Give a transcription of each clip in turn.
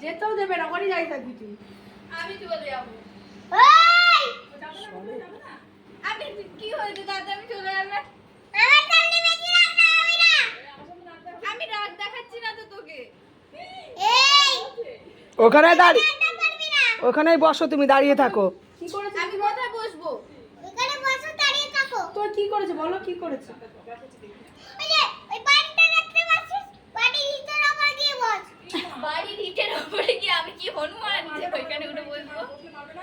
যেতেও দেবে না, ওখানে যাই থাকবি তুই। আমি চলে যাবো। আমি কি হয়েছে দাদা, আমি চলে যাবে? আমি রাগ দেখাচ্ছি না তো তোকে। ওখানে দাঁড়িয়ে, ওখানেই বসো, তুমি দাঁড়িয়ে থাকো। কি করেছে? আমি কোথায় বসবো? তোর কি করেছে বলো, কি করেছে? বাড়ির ইটের উপরে গিয়ে আমি কি হনুমান যে ওইখানে উঠে বসবো?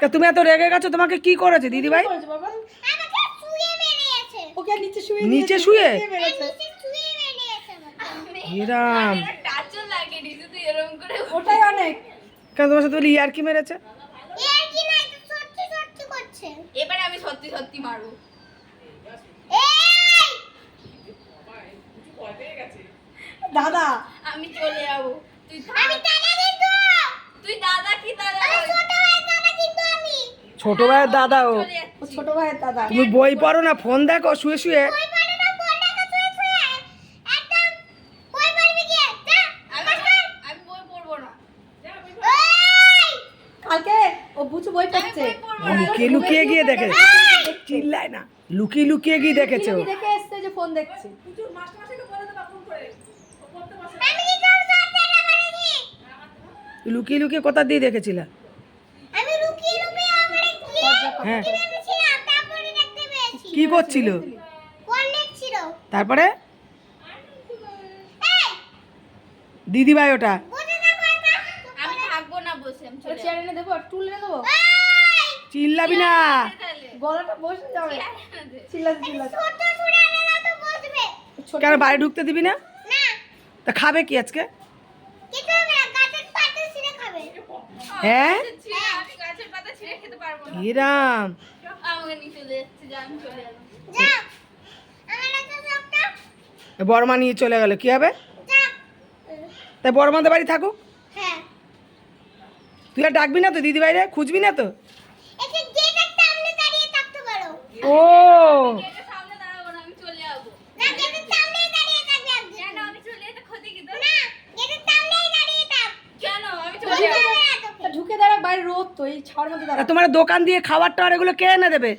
তা তুমি এত রেগে গেছো, তোমাকে কি করেছে দিদি ভাই? কি করেছে বাবা? ওকে নিচে শুয়ে নিচে দিয়েছে, শুয়ে? মেরেছে। হিরাম, টাচও লাগেনি, শুধু এরকম করে ওটাই অনেক। কেন তোমার সাথে বলি ইয়ার্কি মেরেছে? এবারে আমি সত্যি সত্যি মারবো। দাদা আমি চলে যাবো। তুই তুই দাদা কি দাদা? ছোট ভাইয়ের দাদা ও। চলে যাচ্ছি। ও ছোট ভাইয়ের দাদা। তুমি বই পড়ো না, ফোন দেখো শুয়ে শুয়ে। আমি আমি বই পড়বো না। কালকে ও বুঝু বই পড়ছে। বই পড়বো না। লুকিয়ে লুকিয়ে গিয়ে দেখে, চিল্লায় না, লুকিয়ে লুকিয়ে গিয়ে দেখেছো। কি দেখে এসছে যে ফোন দেখছে। লুকিয়ে লুকিয়ে কোথা দিয়ে দেখেছিলা? হ্যাঁ, কি করছিল? তারপরে দিদি ভাই ওটা আমি থাকবো না বসে, আমি চলে চেয়ার যাবো। এনে দেবো, টুল এনে দেবো। চিল্লাবি না। তাহলে গলাটা বসে যাবে। চিল্লাতে চিল্লাতে। ছোট কেন বাইরে ঢুকতে দিবি না? তা খাবে কি আজকে? হ্যাঁ, আমি গাছের পাতা ছিঁড়ে খেতে পারবো না। হিরাম, আমাকে নিয়ে চলে যাচ্ছে, যা আমি চলে যাবো। বড়মা নিয়ে চলে গেল, কি হবে? তাই বড়মাদের বাড়ি থাকুক, তুই আর ডাকবি না তো দিদি ভাইরে, খুঁজবি না তো? ও গেটের সামনে দাঁড়াবো না, আমি চলে যাবো। কেন আমি চলে যেতে ক্ষতি কি তোর? কেন আমি চলে যাবো? তা ঢুকে দাঁড়া, বাইরে রোদ তো, এই ছাওয়ার মধ্যে তা দাঁড়া। তোমার দোকান দিয়ে খাবার টাবার এগুলো কে এনে দেবে?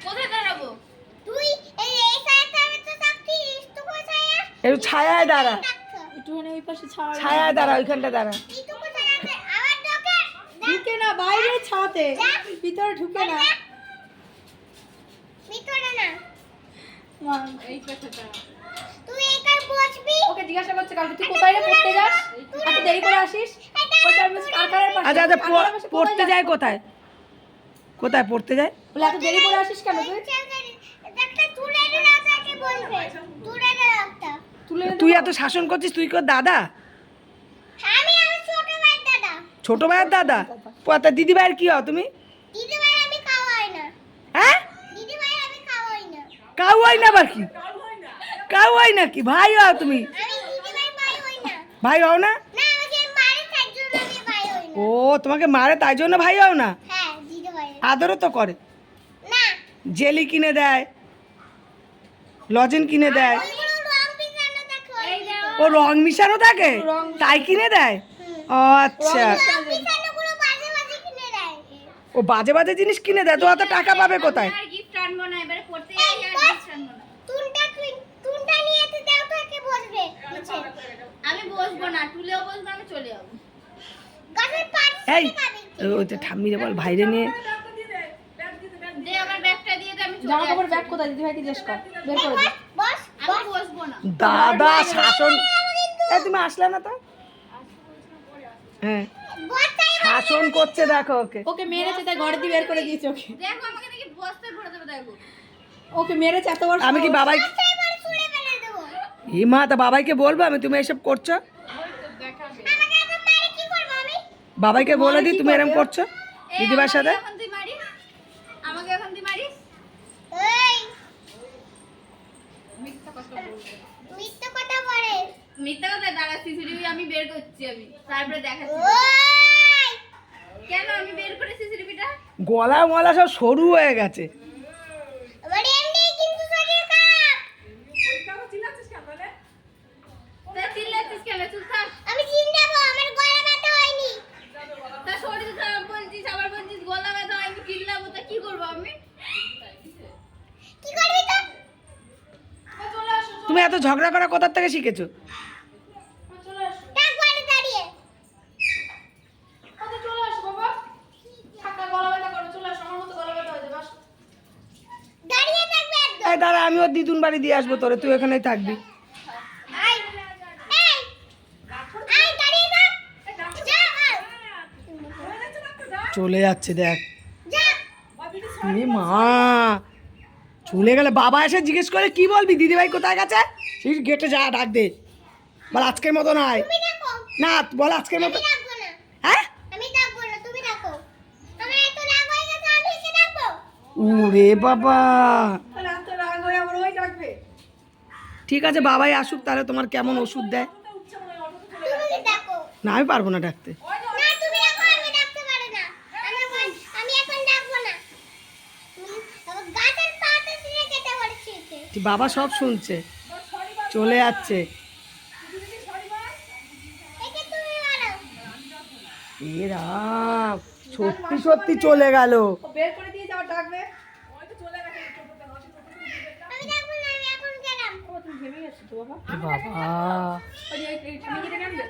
কোথায় দাঁড়াবো? একটু ছায়ায় দাঁড়া, একটুখানি ওই পাশে ছাওয়া। ছায়ায় দাঁড়া, ওইখানটা দাঁড়া। ঢুকে না, বাইরে ছাওয়াতে, ভিতরে ঢুকে না। মা, এই কথাটা। ওকে জিজ্ঞাসা করছে কালকে তুই কোথায় রে পড়তে যাস, এত দেরি করে আসিস? কোথায় আমি বলছি, কারখানার পাশে। আচ্ছা আচ্ছা, কারখানার পাশে পড়তে কোথায় যায় যাস? কোথায়? কোথায় পড়তে যায়? বলে এত দেরি করে আসিস কেন তুই? তুলে এনে তুই দেবো? এত শাসন করছিস, তুই কর দাদা, ছোট ভাইয়ের দাদা। তা দিদি ভাইয়ের কি হও তুমি? হ্যাঁ, কাউ হয় না, আবার কি কাউ হয় নাকি? ভাই হও তুমি? ভাই হও না? ও, তোমাকে মারে তাই জন্য ভাই হও না? আদরও তো করে, জেলি কিনে দেয়, লজেন কিনে দেয়। এই যাও। ও রং মিশানো থাকে, রং তাই কিনে দেয়? ও আচ্ছা, ও বাজে বাজে জিনিস কিনে দেয়, তো অত টাকা পাবে কোথায়? আর গিফট আনবো না, এবারে পড়তে যাই আর গিফট আনবো না। আমি বসবো না, টুলেও বসবো না, আমি চলে যাবো। এই, ওই তো ঠাম্মিরে বল ভাইরে নিয়ে। দে আমার ব্যাগটা দিয়ে দে, আমি চলে জামা কাপড় যাচ্ছি। ব্যাগ কোথায়, দিদি ভাইকে জিজ্ঞেস কর, বের করে দে। আমি বসবো না। দাদা শাসন, এই তুমি আসলে না তো? হ্যাঁ, শাসন করছে, দেখো ওকে। ওকে মেরেছে তাই ঘরে দিয়ে বের করে দিয়েছে ওকে। দেখো আমাকে দেখি বস্তায় ভরে দেবে, দেখো। ওকে মেরেছে এত বড় আমি কি সাহস। বাবাই, এই মা, তা বাবাইকে বলবো আমি তুমি এসব করছো? বাবাইকে বলে দিই তুমি এরকম করছো এই দিদিভাইয়ের সাথে? আমাকে এখন তুই মারিস? আমাকে এখন তুই মারিস? মিথ্যা কথা বলবে। মিথ্যা কথা, দাঁড়া, সিসিটিভি আমি বের করছি, আমি তারপরে দেখাচ্ছি। কেন আমি বের করে সিসিটিভিটা? গলা মলা সব সরু হয়ে গেছে। তা চিল্লাচ্ছিস তুমি এত ঝগড়া করা কোথা থেকে শিখেছো? চলে আসো চলে আসো বাবা, থাকা গলা ব্যথা করো, চলে আসো, আমার মতো গলা ব্যথা হয়ে যাবে, আসো। এই দাঁড়া, আমি ওর দিদুন বাড়ি দিয়ে আসবো তোরে, তুই এখানেই থাকবি। চলে যাচ্ছে দেখ। এ মা, চলে গেলে। বাবা এসে জিজ্ঞেস করে কি বলবি, দিদিভাই কোথায় গেছে? সেই গেটে যা, ডাক দে, বল আজকের মতো নয়। না বল আজকের মতো। হ্যাঁ ওরে বাবা, ঠিক আছে বাবাই আসুক, তাহলে তোমার কেমন ওষুধ দেয়। না আমি পারবো না ডাকতে। বাবা সব শুনছে, চলে যাচ্ছে। এ রাম, সত্যি সত্যি চলে গেল। বের করে দিয়ে যাও, ডাকবে। তুমি ভেবে গেছো তো বাবা। বাবা ওই যে এই ঠামিকে ডেকে আনবে।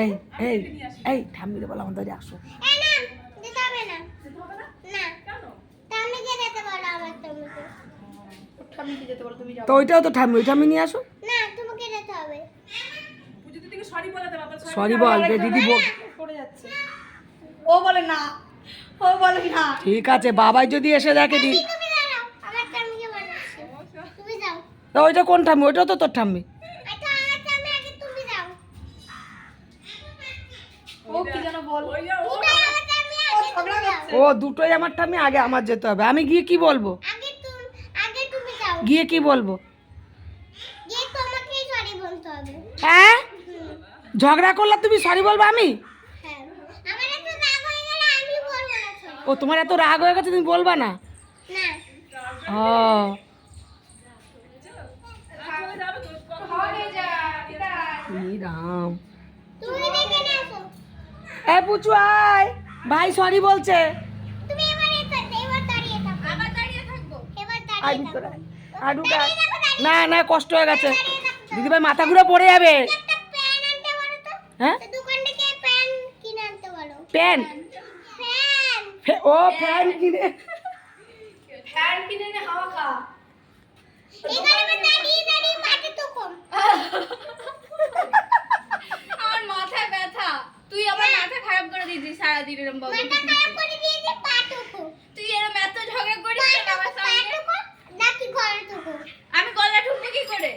এই এই এই ঠাম্মিকে বলো আমাদের আসো। ঠামিকে যেতে বলো, তুমি যাও। তো ওইটাও তো ঠাম্মি, ওই ঠাম্মি নিয়ে আসো। সরি বল রে দিদি, বল। পড়ে যাচ্ছে, ও বলে না, ও বলে না। ঠিক আছে, বাবাই যদি এসে দেখে দি। তো ওইটা কোন ঠাম্মি? ওইটাও তো তোর ঠাম্মি। ও কি যেন বল, ও ঝগড়া করছে। ও দুটোই আমার ঠাম্মি, আগে আমার যেতে হবে। আমি গিয়ে কি বলবো? গিয়ে কি বলবো? হ্যাঁ, ঝগড়া করলে তুমি সরি বলবো আমি? ও তোমার এত রাগ হয়ে গেছে, তুমি বলবা না? ও এই রাম। এ পুচু আয়, ভাই সরি বলছে। আয় ভিতরে আয়। আয় ঢুকে আয়। না না, কষ্ট হয়ে গেছে দিদিভাই, মাথা ঘুরে পড়ে যাবে। হ্যাঁ প্যান, ও ফ্যান কিনে। ফ্যান কিনে নে, হাওয়া খা। আমার মাথা ব্যথা, তুই আমার মাথা খারাপ করে দিয়েছিস সারাদিন এরকম বাবু।